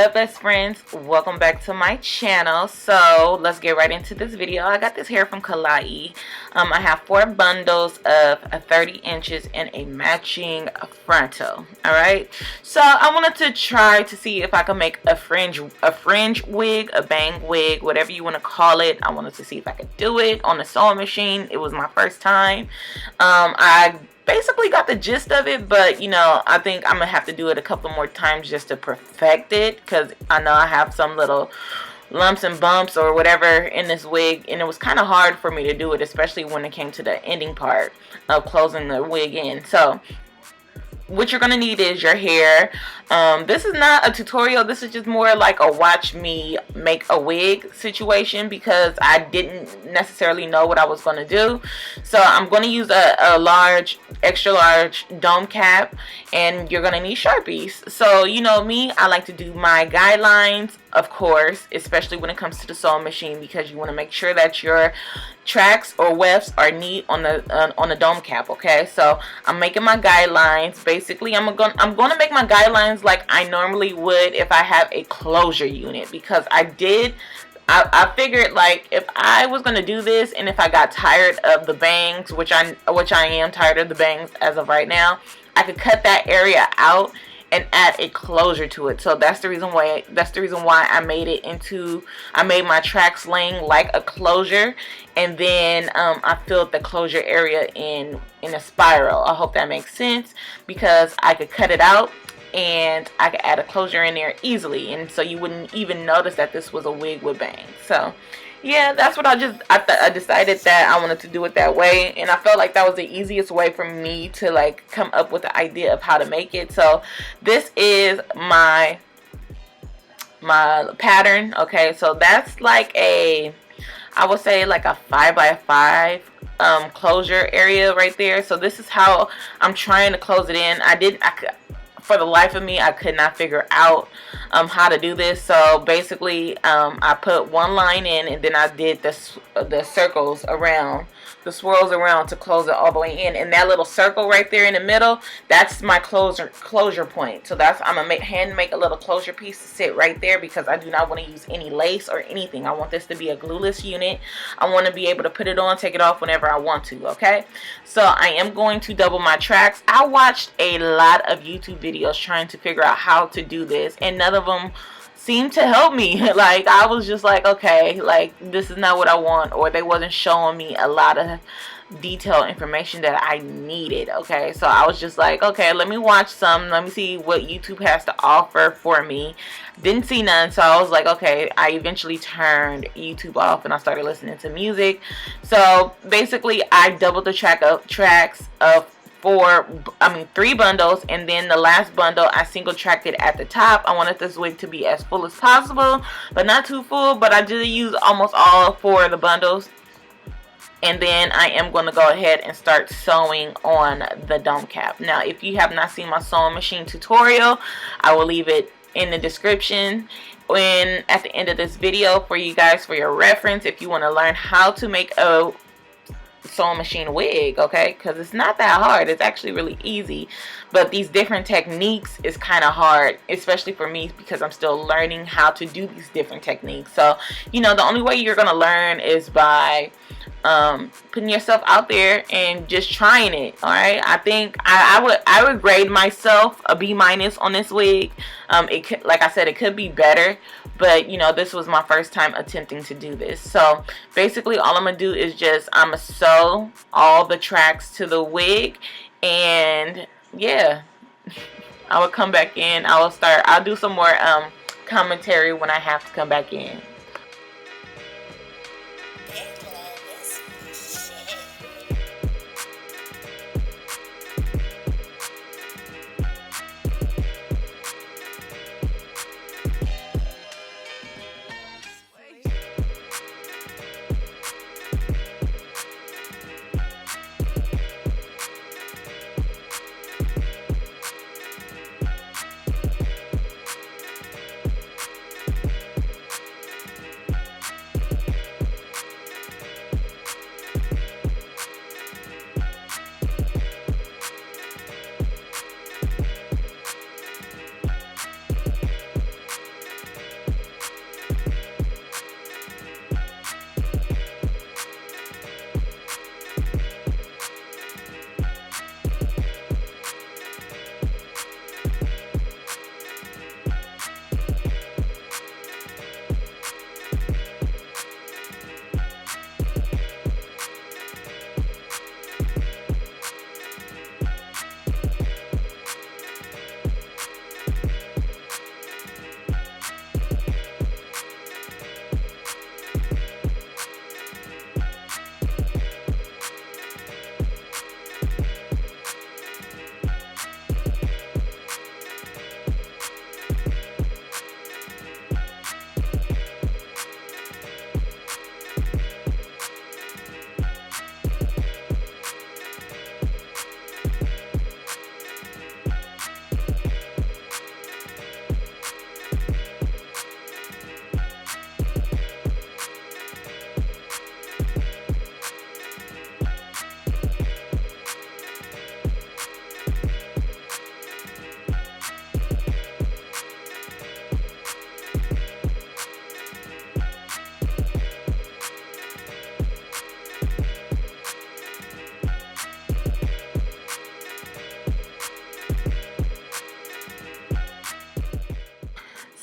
up, best friends? Welcome back to my channel. So let's get right into this video. I got this hair from Kalayi. I have 4 bundles of 30 inches and a matching frontal. Alright, so I wanted to try to see if I could make a fringe wig, a bang wig, whatever you want to call it. I wanted to see if I could do it on the sewing machine. It was my first time. I basically got the gist of it, but you know, I think I'm gonna have to do it a couple more times just to perfect it, because I know I have some little lumps and bumps or whatever in this wig, and it was kind of hard for me to do it, especially when it came to the ending part of closing the wig in. So what you're gonna need is your hair. This is not a tutorial, this is just more like a watch me make a wig situation, because I didn't necessarily know what I was gonna do. So I'm gonna use a large, extra large dome cap, and you're gonna need Sharpies. So you know me, I like to do my guidelines, of course, especially when it comes to the sewing machine, because you want to make sure that your tracks or wefts are neat on the dome cap. Okay, so I'm making my guidelines. Basically, I'm gonna make my guidelines like I normally would if I have a closure unit, because I figured, like, if I was gonna do this and if I got tired of the bangs, which I am tired of the bangs as of right now, I could cut that area out and add a closure to it. So that's the reason why I made my tracks laying like a closure, and then I filled the closure area in a spiral. I hope that makes sense, because I could cut it out and I could add a closure in there easily, and so you wouldn't even notice that this was a wig with bangs. So yeah, that's what I decided that I wanted to do it that way, and I felt like that was the easiest way for me to like come up with the idea of how to make it. So this is my pattern. Okay, so that's like I would say like a 5x5 closure area right there. So this is how I'm trying to close it in. For the life of me, I could not figure out how to do this. So basically, I put one line in, and then I did the circles around, the swirls around to close it all the way in. And that little circle right there in the middle, that's my closure point. So I'm gonna hand make a little closure piece to sit right there, because I do not want to use any lace or anything. I want this to be a glueless unit. I want to be able to put it on, take it off whenever I want to. Okay, so I am going to double my tracks. I watched a lot of YouTube videos trying to figure out how to do this, and none of them seemed to help me. Like, I was just like, okay, like, this is not what I want, or they wasn't showing me a lot of detailed information that I needed. Okay, so I was just like, okay, let me watch some, let me see what YouTube has to offer for me. Didn't see none, so I was like, okay. I eventually turned YouTube off and I started listening to music. So basically, I doubled the tracks of 3 bundles, and then the last bundle I single tracked it at the top. I wanted this wig to be as full as possible, but not too full, but I did use almost all 4 of the bundles. And then I am going to go ahead and start sewing on the dome cap. Now, if you have not seen my sewing machine tutorial, I will leave it in the description at the end of this video for you guys, for your reference, if you want to learn how to make a sewing machine wig. Okay, because it's not that hard, it's actually really easy, but these different techniques is kind of hard, especially for me, because I'm still learning how to do these different techniques. So you know, the only way you're gonna learn is by putting yourself out there and just trying it. All right, I think I would grade myself a B- on this wig. It could, like I said, it could be better, but you know, this was my first time attempting to do this. So basically, all I'm gonna do is I'm gonna sew all the tracks to the wig, and yeah, I will come back in. I'll do some more commentary when I have to come back in.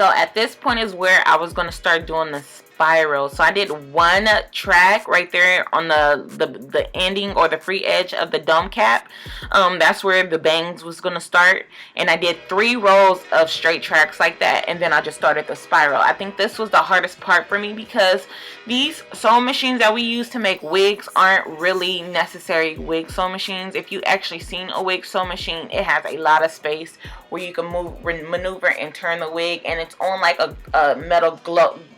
So at this point is where I was going to start doing the spiral. So I did one track right there on the ending or the free edge of the dome cap. That's where the bangs was going to start. And I did 3 rows of straight tracks like that. And then I just started the spiral. I think this was the hardest part for me because these sewing machines that we use to make wigs aren't really necessary wig sewing machines. If you actually seen a wig sewing machine, it has a lot of space where you can maneuver and turn the wig, and it's on like a metal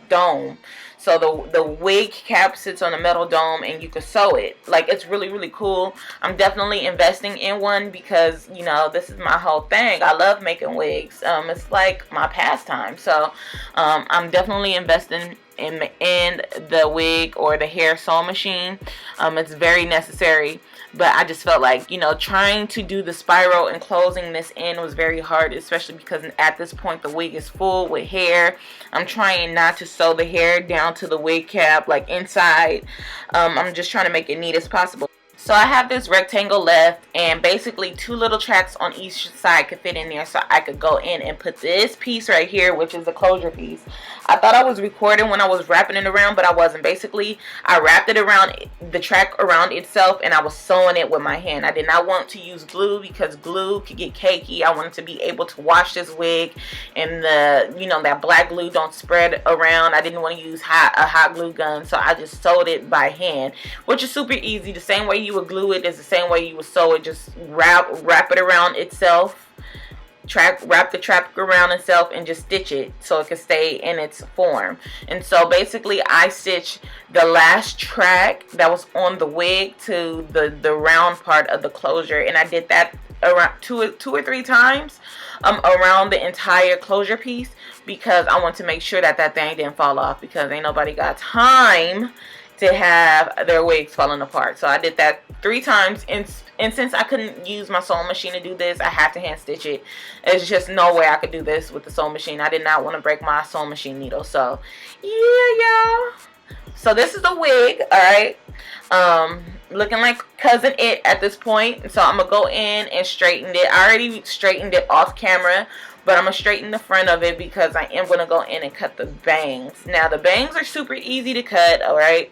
dome. So the wig cap sits on a metal dome and you can sew it. Like, it's really, really cool. I'm definitely investing in one because, you know, this is my whole thing. I love making wigs. It's like my pastime. So I'm definitely investing in the wig or the hair sewing machine. It's very necessary. But I just felt like, you know, trying to do the spiral and closing this in was very hard, especially because at this point the wig is full with hair. I'm trying not to sew the hair down to the wig cap, like inside. I'm just trying to make it neat as possible. So I have this rectangle left, and basically 2 little tracks on each side could fit in there, so I could go in and put this piece right here, which is the closure piece. I thought I was recording when I was wrapping it around, but I wasn't. Basically, I wrapped it around the track around itself, and I was sewing it with my hand. I did not want to use glue because glue could get cakey. I wanted to be able to wash this wig, and that black glue don't spread around. I didn't want to use a hot glue gun, so I just sewed it by hand, which is super easy. The same way you would glue it is the same way you would sew it. Just wrap it around itself, wrap the track around itself, and just stitch it so it can stay in its form. And so basically I stitched the last track that was on the wig to the round part of the closure, and I did that around two or three times around the entire closure piece because I want to make sure that thing didn't fall off, because ain't nobody got time to have their wigs falling apart. So I did that 3 times, and since I couldn't use my sewing machine to do this, I had to hand stitch it. There's just no way I could do this with the sewing machine. I did not want to break my sewing machine needle. So yeah, y'all. So this is the wig, alright. Looking like Cousin It at this point. So I'm gonna go in and straighten it. I already straightened it off camera, but I'm going to straighten the front of it because I am going to go in and cut the bangs. Now, the bangs are super easy to cut, alright?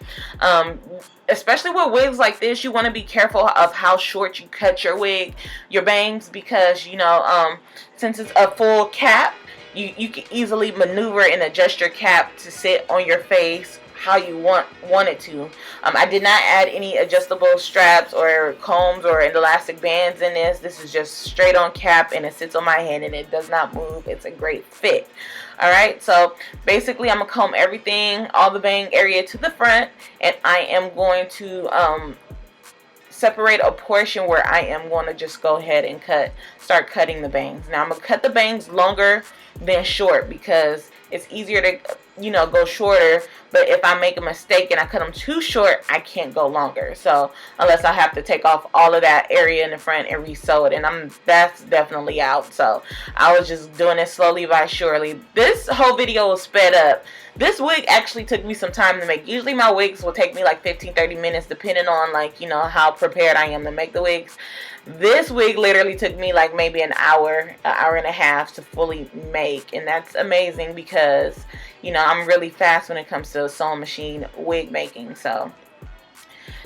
Especially with wigs like this, you want to be careful of how short you cut your bangs, because, you know, since it's a full cap, you can easily maneuver and adjust your cap to sit on your face how you want it to. I did not add any adjustable straps or combs or elastic bands in this. This is just straight on cap, and it sits on my hand and it does not move. It's a great fit. Alright, so basically I'm going to comb everything, all the bang area to the front, and I am going to separate a portion where I am going to just go ahead and start cutting the bangs. Now I'm going to cut the bangs longer than short because it's easier to, you know, go shorter. But if I make a mistake and I cut them too short, I can't go longer. So unless I have to take off all of that area in the front and re-sew it, and that's definitely out. So I was just doing it slowly by surely. This whole video was sped up. This wig actually took me some time to make. Usually my wigs will take me like 15-30 minutes depending on, like, you know, how prepared I am to make the wigs. This wig literally took me like maybe an hour and a half to fully make, and that's amazing because, you know, I'm really fast when it comes to sewing machine wig making. So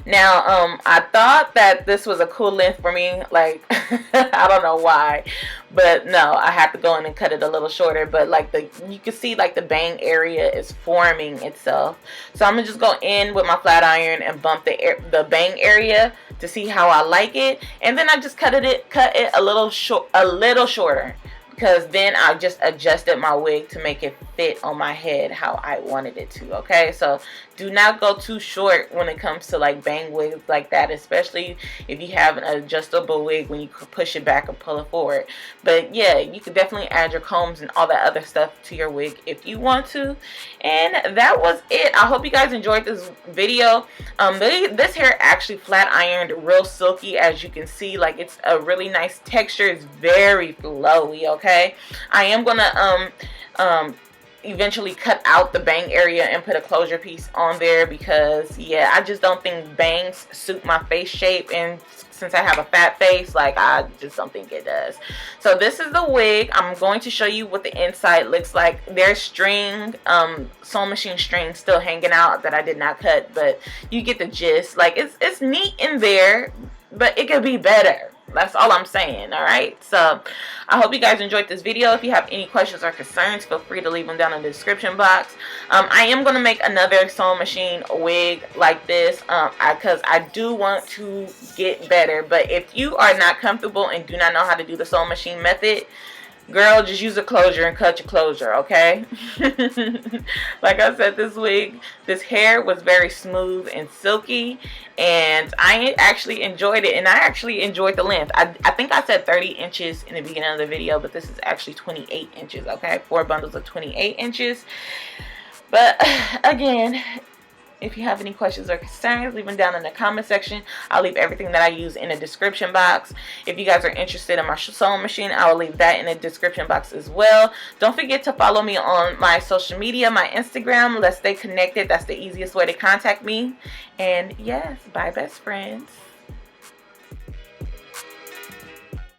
now I thought that this was a cool length for me, like I don't know why, but no, I have to go in and cut it a little shorter. But like you can see like the bang area is forming itself, so I'm gonna just go in with my flat iron and bump the bang area to see how I like it, and then I just cut it a little shorter, because then I just adjusted my wig to make it fit on my head how I wanted it to. Okay, so do not go too short when it comes to like bang wigs like that, especially if you have an adjustable wig when you push it back and pull it forward. But yeah, you could definitely add your combs and all that other stuff to your wig if you want to. And that was it. I hope you guys enjoyed this video. This hair actually flat ironed real silky, as you can see. Like, it's a really nice texture. It's very flowy. Okay, I am gonna eventually cut out the bang area and put a closure piece on there, because yeah, I just don't think bangs suit my face shape, and since I have a fat face, like, I just don't think it does. So this is the wig. I'm going to show you what the inside looks like. There's string, sewing machine string still hanging out that I did not cut, but you get the gist. Like, it's neat in there, but it could be better. That's all I'm saying. All right, so I hope you guys enjoyed this video. If you have any questions or concerns, feel free to leave them down in the description box. I am going to make another sewing machine wig like this, because I do want to get better. But if you are not comfortable and do not know how to do the sewing machine method, girl, just use a closure and cut your closure, okay? Like I said, this wig, this hair was very smooth and silky, and I actually enjoyed it, and I actually enjoyed the length. I think I said 30 inches in the beginning of the video, but this is actually 28 inches, okay? 4 bundles of 28 inches. But again, if you have any questions or concerns, leave them down in the comment section. I'll leave everything that I use in the description box. If you guys are interested in my sewing machine, I will leave that in the description box as well. Don't forget to follow me on my social media, my Instagram. Let's stay connected. That's the easiest way to contact me. And yes, bye, best friends.